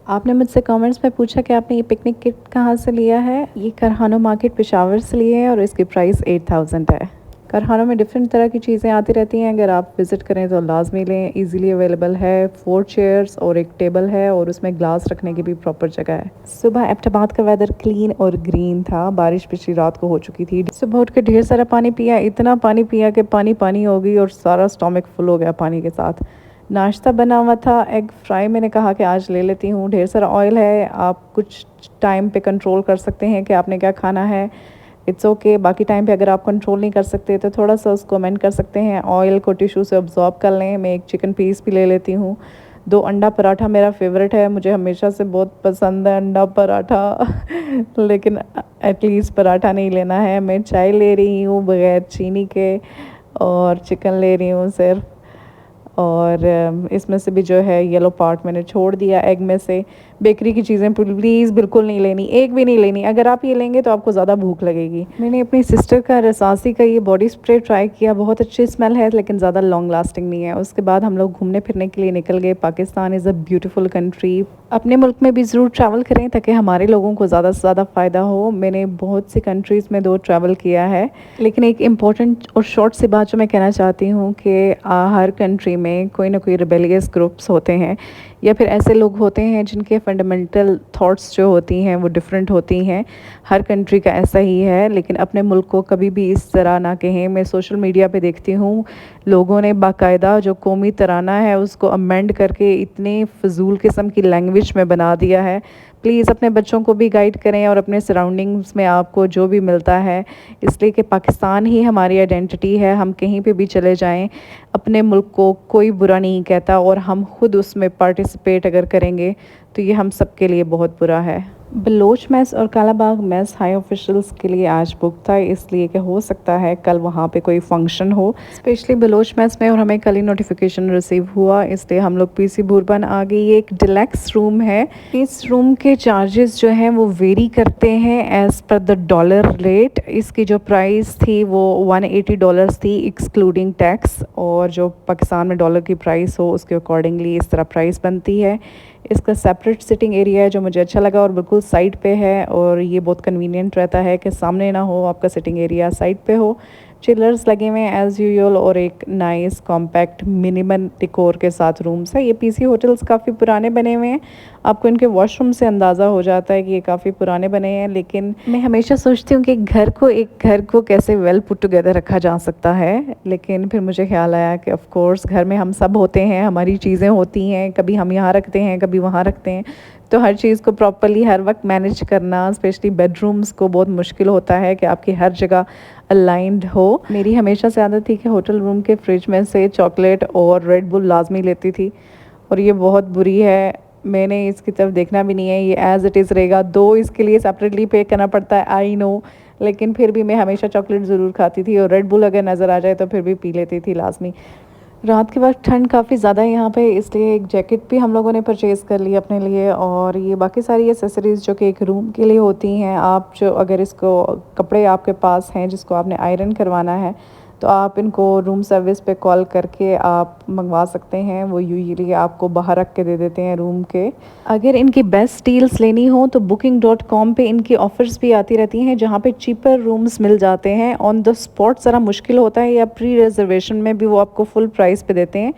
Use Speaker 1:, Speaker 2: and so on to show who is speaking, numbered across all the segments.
Speaker 1: आपने मुझसे कमेंट्स में पूछा कि आपने ये पिकनिक किट कहाँ से लिया है। ये करहानो मार्केट पेशावर से लिए है और इसकी प्राइस 8000 है। करहानो में डिफरेंट तरह की चीज़ें आती रहती हैं, अगर आप विज़िट करें तो लाजमी लें। इजीली अवेलेबल है, 4 चेयर्स और एक टेबल है और उसमें ग्लास रखने की भी प्रॉपर जगह है। सुबह एबटाबाद का वेदर क्लीन और ग्रीन था, बारिश पिछली रात को हो चुकी थी। सुबह उठ के ढेर सारा पानी पिया, इतना पानी पिया कि पानी पानी हो गई और सारा स्टमक फुल हो गया पानी के साथ। नाश्ता बना हुआ था, एग फ्राई मैंने कहा कि आज ले लेती हूँ। ढेर सारा ऑयल है, आप कुछ टाइम पे कंट्रोल कर सकते हैं कि आपने क्या खाना है। इट्स ओके बाकी टाइम पे अगर आप कंट्रोल नहीं कर सकते तो थोड़ा सा उसको अमेंड कर सकते हैं। ऑयल को टिश्यू से अब्जॉर्ब कर लें। मैं एक चिकन पीस भी ले लेती हूँ। 2 अंडा पराठा मेरा फेवरेट है, मुझे हमेशा से बहुत पसंद है अंडा पराठा लेकिन एटलीस्ट पराठा नहीं लेना है। मैं चाय ले रही हूँ बग़ैर चीनी के और चिकन ले रही हूँ सिर्फ। और इसमें से भी जो है येलो पार्ट मैंने छोड़ दिया एग में से। बेकरी की चीज़ें प्लीज़ बिल्कुल नहीं लेनी, एक भी नहीं लेनी। अगर आप ये लेंगे तो आपको ज़्यादा भूख लगेगी। मैंने अपनी सिस्टर का रसासी का ये बॉडी स्प्रे ट्राई किया, बहुत अच्छी स्मेल है लेकिन ज़्यादा लॉन्ग लास्टिंग नहीं है। उसके बाद हम लोग घूमने फिरने के लिए निकल गए। Pakistan is a beautiful country. अपने मुल्क में भी ज़रूर ट्रैवल करें ताकि हमारे लोगों को ज़्यादा से ज़्यादा फ़ायदा हो। मैंने बहुत सी कंट्रीज़ में ट्रैवल किया है, लेकिन एक इम्पॉर्टेंट और शॉर्ट सी बात जो मैं कहना चाहती हूँ कि हर कंट्री में कोई ना कोई रिबेलियस ग्रुप्स होते हैं या फिर ऐसे लोग होते हैं जिनके फंडामेंटल थॉट्स जो होती हैं वो डिफरेंट होती हैं। हर कंट्री का ऐसा ही है, लेकिन अपने मुल्क को कभी भी इस तरह ना कहें। मैं सोशल मीडिया पे देखती हूँ लोगों ने बाकायदा जो कौमी तराना है उसको अमेंड करके इतने फजूल किस्म की लैंग्वेज में बना दिया है। प्लीज़ अपने बच्चों को भी गाइड करें और अपने सराउंडिंग्स में आपको जो भी मिलता है, इसलिए कि पाकिस्तान ही हमारी आइडेंटिटी है। हम कहीं पे भी चले जाएं, अपने मुल्क को कोई बुरा नहीं कहता और हम खुद उसमें पार्टिसिपेट अगर करेंगे तो ये हम सब के लिए बहुत बुरा है। बलोच मेस और कालाबाग मेस हाई ऑफिशियल्स के लिए आज बुक था, इसलिए कि हो सकता है कल वहाँ पे कोई फंक्शन हो, स्पेशली बलोच मेस में। और हमें कल ही नोटिफिकेशन रिसीव हुआ, इसलिए हम लोग पीसी बुरबन आ गई। ये एक डिलैक्स रूम है। इस रूम के चार्जेस जो हैं वो वेरी करते हैं as per the dollar rate. इसकी जो प्राइस थी वो $180 थी एक्सक्लूडिंग टैक्स, और जो पाकिस्तान में डॉलर की प्राइस हो उसके अकॉर्डिंगली इस तरह प्राइस बनती है। इसका सेपरेट सिटिंग एरिया है जो मुझे अच्छा लगा और बिल्कुल साइड पे है, और ये बहुत कन्वीनियंट रहता है कि सामने ना हो आपका सिटिंग एरिया, साइड पे हो। चिलर्स लगे हुए हैं एज़ यूजुअल और एक नाइस कॉम्पैक्ट मिनिमम डेकोर के साथ रूम्स है। ये पीसी होटल्स काफ़ी पुराने बने हुए हैं, आपको इनके वॉशरूम से अंदाज़ा हो जाता है कि ये काफ़ी पुराने बने हैं। लेकिन मैं हमेशा सोचती हूँ कि एक घर को कैसे वेल पुट टुगेदर रखा जा सकता है, लेकिन फिर मुझे ख्याल आया कि ऑफ़ कोर्स घर में हम सब होते हैं, हमारी चीज़ें होती हैं, कभी हम यहाँ रखते हैं कभी वहाँ रखते हैं, तो हर चीज़ को प्रॉपर्ली हर वक्त मैनेज करना, स्पेशली बेडरूम्स को, बहुत मुश्किल होता है कि आपकी हर जगह अलाइंड हो। मेरी हमेशा से आदत थी कि होटल रूम के फ्रिज में से चॉकलेट और रेड बुल लाजमी लेती थी, और ये बहुत बुरी है। मैंने इसकी तरफ देखना भी नहीं है, ये एज़ इट इज़ रहेगा। दो इसके लिए सेपरेटली पे करना पड़ता है, आई नो, लेकिन फिर भी मैं हमेशा चॉकलेट ज़रूर खाती थी, और रेड बुल अगर नज़र आ जाए तो फिर भी पी लेती थी लाजमी। रात के वक्त ठंड काफ़ी ज़्यादा है यहाँ पे, इसलिए एक जैकेट भी हम लोगों ने परचेज़ कर ली अपने लिए। और ये बाकी सारी एसेसरीज़ जो कि एक रूम के लिए होती हैं, आप जो अगर इसको कपड़े आपके पास हैं जिसको आपने आयरन करवाना है तो आप इनको रूम सर्विस पे कॉल करके आप मंगवा सकते हैं। वो यूजुअली आपको बाहर रख के दे देते हैं रूम के। अगर इनकी बेस्ट डील्स लेनी हो तो booking.com पे इनकी ऑफ़र्स भी आती रहती हैं जहाँ पे चीपर रूम्स मिल जाते हैं। ऑन द स्पॉट ज़रा मुश्किल होता है, या प्री रिजर्वेशन में भी वो आपको फुल प्राइस पे देते हैं,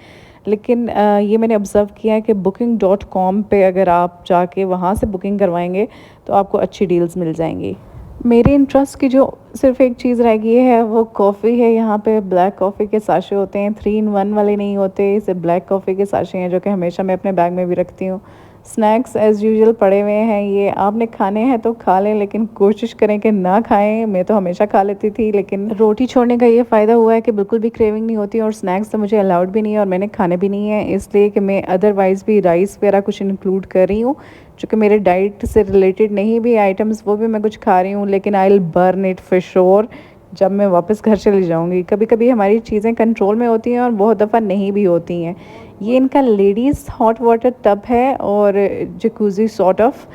Speaker 1: लेकिन ये मैंने ऑब्ज़र्व किया है कि booking.com पे अगर आप जाके वहाँ से बुकिंग करवाएंगे तो आपको अच्छी डील्स मिल जाएंगी। मेरे इंटरेस्ट की जो सिर्फ एक चीज़ रह गई है वो कॉफ़ी है। यहाँ पे ब्लैक कॉफ़ी के साशे होते हैं, 3 in 1 वाले नहीं होते, इसे ब्लैक कॉफ़ी के साशे हैं जो कि हमेशा मैं अपने बैग में भी रखती हूँ। स्नैक्स एज़ यूजुअल पड़े हुए हैं, ये आपने खाने हैं तो खा लें, लेकिन कोशिश करें कि ना खाएं। मैं तो हमेशा खा लेती थी, लेकिन रोटी छोड़ने का ये फ़ायदा हुआ है कि बिल्कुल भी क्रेविंग नहीं होती, और स्नैक्स तो मुझे अलाउड भी नहीं है और मैंने खाने भी नहीं है, इसलिए कि मैं अदरवाइज़ भी राइस वगैरह कुछ इंक्लूड कर रही हूँ जो कि मेरे डाइट से रिलेटेड नहीं भी आइटम्स, वो भी मैं कुछ खा रही हूँ, लेकिन I will burn it for sure जब मैं वापस घर चली जाऊँगी। कभी कभी हमारी चीज़ें कंट्रोल में होती हैं और बहुत दफ़ा नहीं भी होती हैं। ये इनका लेडीज़ हॉट वाटर टब है और जकूज़ी सॉर्ट ऑफ,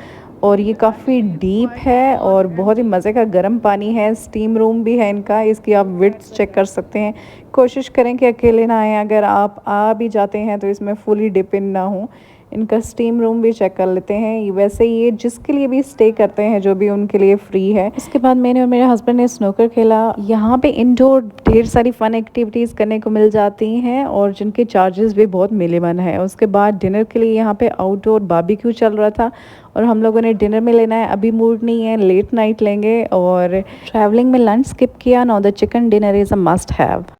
Speaker 1: और ये काफ़ी डीप है और बहुत ही मज़े का गर्म पानी है। स्टीम रूम भी है इनका, इसकी आप विड्थ चेक कर सकते हैं। कोशिश करें कि अकेले ना आएँ, अगर आप आ भी जाते हैं तो इसमें फुली डिप इन ना हो। इनका स्टीम रूम भी चेक कर लेते हैं। वैसे ये जिसके लिए भी स्टे करते हैं, जो भी उनके लिए फ्री है। इसके बाद मैंने और मेरे हस्बैंड ने स्नूकर खेला। यहाँ पे इंडोर ढेर सारी फन एक्टिविटीज़ करने को मिल जाती हैं और जिनके चार्जेस भी बहुत मिनिमम है। उसके बाद डिनर के लिए यहाँ पे आउटडोर बारबेक्यू चल रहा था और हम लोगों ने डिनर में लेना है, अभी मूड नहीं है, लेट नाइट लेंगे। और ट्रैवलिंग में लंच स्किप किया। Now the chicken dinner is a must have.